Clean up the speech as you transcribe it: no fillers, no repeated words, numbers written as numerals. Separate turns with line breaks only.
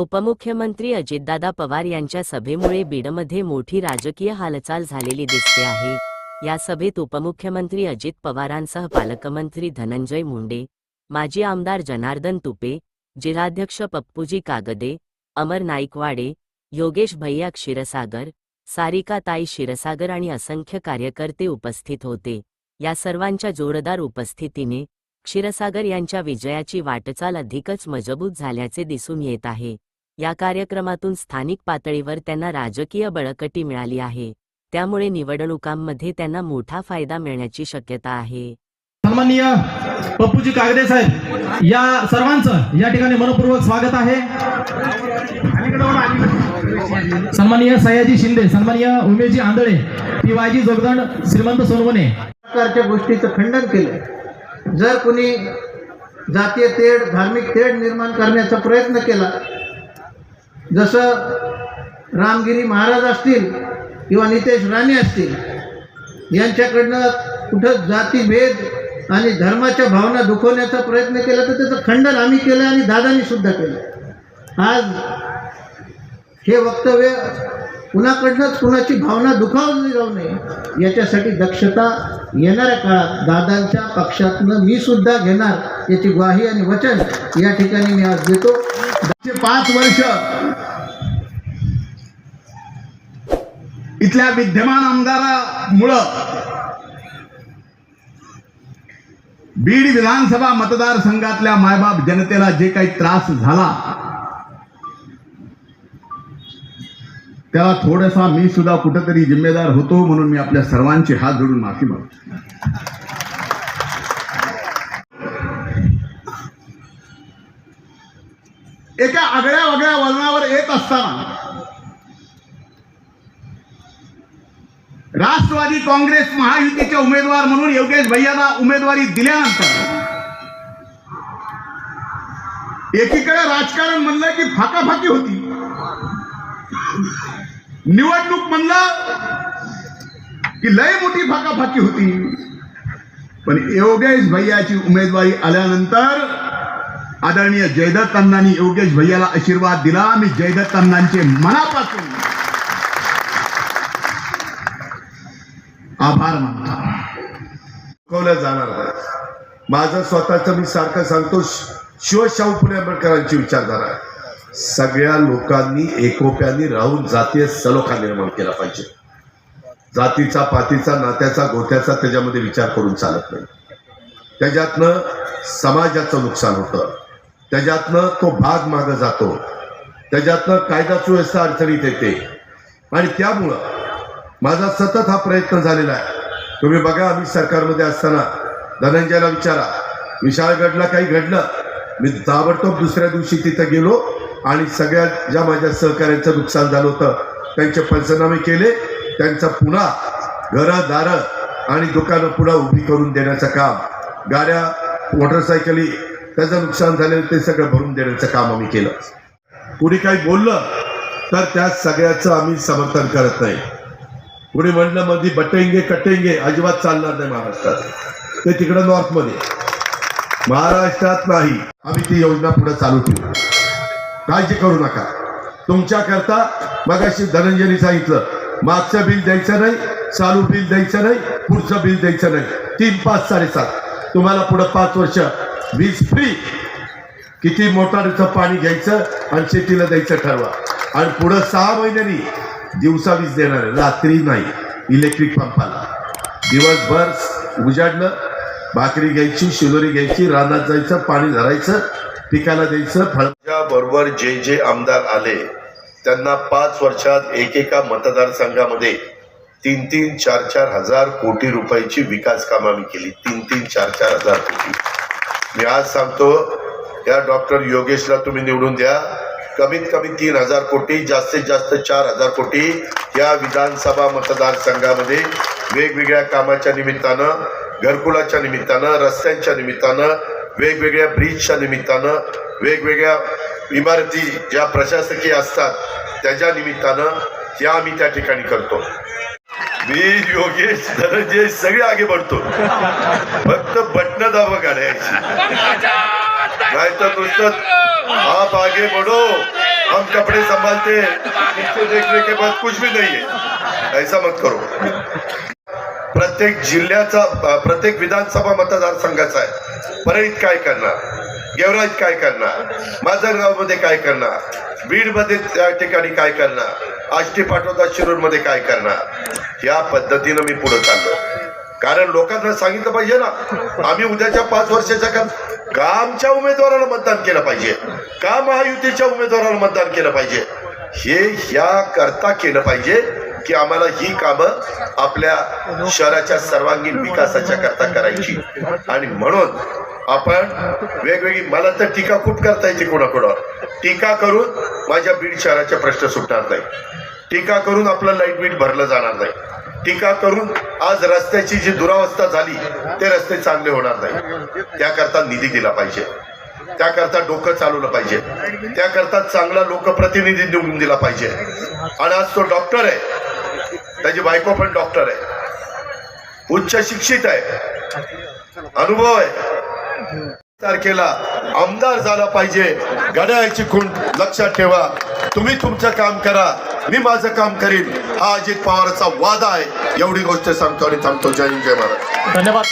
उपमुख्यमंत्री अजितदादा पवार यांच्या सभेमुळे बीडमध्ये मोठी राजकीय हालचाल झालेली दिसते आहे। या सभेत उपमुख्यमंत्री अजित पवारांसह पालकमंत्री धनंजय मुंडे, माजी आमदार जनार्दन तुपे, जिल्हाध्यक्ष पप्पूजी कागदे, अमर नाईकवाडे, योगेश भैया क्षीरसागर, सारिकाताई क्षीरसागर आणि असंख्य कार्यकर्ते उपस्थित होते। या सर्वांच्या जोरदार उपस्थितीने क्षीरसागर यांच्या विजयाची वाटचाल अधिकच मजबूत झाल्याचे दिसून येत आहे। या कार्यक्रमातून स्थानिक पातळीवर त्यांना राजकीय बळकटी मिळाली आहे, त्यामुळे निवडणुकांमध्ये त्यांना मोठा फायदा मिळण्याची शक्यता आहे।
सन्माननीय पप्पूजी कागदे साहेब या सर्वांचं या ठिकाणी मनपूर्वक स्वागत आहे। सन्माननीय सयाजी शिंदे, सन्माननीय उमेशजी आंधळे, पीवायजी जोगदंड, श्रीमंत सोनवणे
प्रकारच्या गोष्टीचं खंडन केलं। जर कोणी जातीय तेढ, धार्मिक तेढ निर्माण करण्याचा प्रयत्न केला, जसं रामगिरी महाराज असतील किंवा नितेश राणे असतील, यांच्याकडनं कुठं जातीभेद आणि धर्माच्या भावना दुखवण्याचा प्रयत्न केला तर त्याचं खंडन आम्ही केलं आणि दादांनी सुद्धा केलं। आज हे वक्तव्य कुणाकडनंच कुणाची भावना दुखावली जाऊ नये याच्यासाठी दक्षता येणाऱ्या काळात दादांच्या पक्षातनं मी सुद्धा घेणार याची ग्वाही आणि वचन या ठिकाणी मी आज देतो।
5 वर्ष इथल्या विद्यमान आमदारामुळं बीड विधानसभा मतदारसंघातल्या मायबाप जनतेला जे काही त्रास झाला त्याला थोडासा मी सुद्धा कुठेतरी जिम्मेदार होतो, म्हणून मी आपल्या सर्वांचे हात जोडून माफी मागतो। एका आगळ्या वगळ्या वळणावर येत असताना राष्ट्रवादी काँग्रेस महायुतीचे उमेदवार म्हणून योगेश भैयाला उमेदवारी दिल्यानंतर एकीकडे राजकारण म्हणलं की फाकाफाकी होती, निवडणूक म्हणलं की लय मोठी फाकाफाकी होती, पण योगेश भैयाची उमेदवारी आल्यानंतर आदरणीय जयदत्त अण्णांनी योगेश भैयाला आशीर्वाद दिला। मी जयदत्त अण्णांचे मनापासून आभार मानतो।
शिकवलं जाणार आहे। माझं स्वतःचं मी सारखं सांगतो, शिवशाहू फुले आंबेडकरांची विचारधारा आहे। सगळ्या लोकांनी एकोप्याने राहून जातीय सलोखा निर्माण केला पाहिजे। जातीचा, पातीचा, नात्याचा, गोत्याचा त्याच्यामध्ये विचार करून चालत नाही। त्याच्यातनं समाजाचं नुकसान होतं, त्याच्यातनं तो भाग मागे जातो, त्याच्यातनं कायदा सुव्यवस्था अडचणीत येते। आणि त्यामुळं माझा सतत हा प्रयत्न झालेला आहे। तुम्ही बघा, आम्ही सरकारमध्ये असताना धनंजयला विचारा, विशाळगडला काही घडलं, मी ताबडतोब दुसऱ्या दिवशी तिथं गेलो आणि सगळ्या ज्या माझ्या सहकार्यांचं नुकसान झालं होतं त्यांचे पंचनामे केले। त्यांचं पुन्हा घरं-दारं आणि दुकानं पुन्हा उभी करून देण्याचं काम, गाड्या, मोटरसायकली त्याचं नुकसान झालेलं ते सगळं भरून देण्याचं काम आम्ही केलं। कुणी काही बोललं तर त्या सगळ्याचं आम्ही समर्थन करत नाही। कुणी म्हणलं मध्ये बटेंगे कटेंगे अजिबात चालणार नाही महाराष्ट्रात, ते तिकडं नॉर्थमध्ये, महाराष्ट्रात नाही। आम्ही ती योजना पुढे चालू ठेवू, काळजी करू नका। तुमच्याकरता मगाशी धनंजयनी सांगितलं, मागचं बिल द्यायचं नाही, चालू बिल द्यायचं नाही, पुढचं बिल द्यायचं नाही, 3, 5, 7.5 तुम्हाला पुढे 5 वर्ष वीज फ्री। किती मोटारीचं पाणी घ्यायचं आणि शेतीला द्यायचं ठरवा, आणि पुढे 6 महिन्यांनी दिवसा वीज देणार आहे, रात्री नाही। इलेक्ट्रिक पंपाला दिवसभर उजाडलं, भाकरी घ्यायची, शिदोरी घ्यायची, रानात जायचं, पाणी धरायचं, पिकाला द्यायचं। फळच्या बरोबर जे जे आमदार आले त्यांना 5 वर्षात एकेका मतदारसंघामध्ये 3-3, 4-4 हजार कोटी रुपयाची विकास कामं आम्ही केली। 3-3, 4-4 हजार कोटी। मी आज सांगतो, या डॉक्टर योगेशला तुम्ही निवडून द्या, कमीत कमी 3,000 कोटी, जास्तीत जास्त 4,000 कोटी या विधानसभा मतदारसंघामध्ये वेगवेगळ्या कामाच्या निमित्तानं, घरकुलाच्या निमित्तानं, रस्त्यांच्या निमित्तानं, वेगवेगळ्या ब्रिजच्या निमित्तानं, वेगवेगळ्या इमारती ज्या प्रशासकीय असतात त्याच्या निमित्तानं त्या आम्ही त्या ठिकाणी करतो। मी योगेश धनंजय सगळे आगे बढ़तो, फक्त बटन दाबा काढायची, नाही तर नुसतं आप आगे बढ़ो कपड़े संभालते इसको देखने के बाद कुछ भी नहीं है, ऐसा मत करो. प्रत्येक जिल्ह्याचा प्रत्येक विधानसभा मतदारसंघाचा आहे. परळीत काय करणार, गेवराईत काय करणार, माजलगाव मध्ये काय करणार, बीड मध्ये त्या ठिकाणी काय करणार, आष्टी पाटोदा शिरूर मध्ये काय करणार, या पद्धतीनं मी पुढे चाललो. कारण लोकांना सांगितलं पाहिजे ना, आम्ही उद्याच्या 5 वर्षाच्या का आमच्या उमेदवाराला मतदान केलं पाहिजे, का महायुतीच्या उमेदवाराला मतदान केलं पाहिजे, हे या करता केलं पाहिजे की आम्हाला ही कामं आपल्या शहराच्या सर्वांगीण विकासाच्या करता करायची. आणि म्हणून आपण वेगवेगळी, मला तर टीका खूप करता येते कोणाकोणावर. टीका करून माझ्या बीड शहराचे प्रश्न सुटणार नाही, टीका करून आपलं लाईट बिल भरलं जाणार नाही, टीका करून आज रस्त्याची जी दुरावस्था झाली ते रस्ते चांगले होणार नाही. त्याकरता निधी दिला पाहिजे, त्याकरता डोकं चालवलं पाहिजे, त्याकरता चांगला लोकप्रतिनिधी निवडून दिला पाहिजे. आणि आज तो डॉक्टर आहे, त्याची बायको पण डॉक्टर आहे, उच्च शिक्षित आहे, अनुभव आहे, तारखेला आमदार झाला पाहिजे. घड्याळाची खूण लक्षात ठेवा. तुम्ही तुमचं काम करा, मी माझं काम करीन, हा अजित पवारचा वादा आहे. एवढी गोष्ट सांगतो आणि थांबतो. जय हिंद, जय महाराज.
धन्यवाद.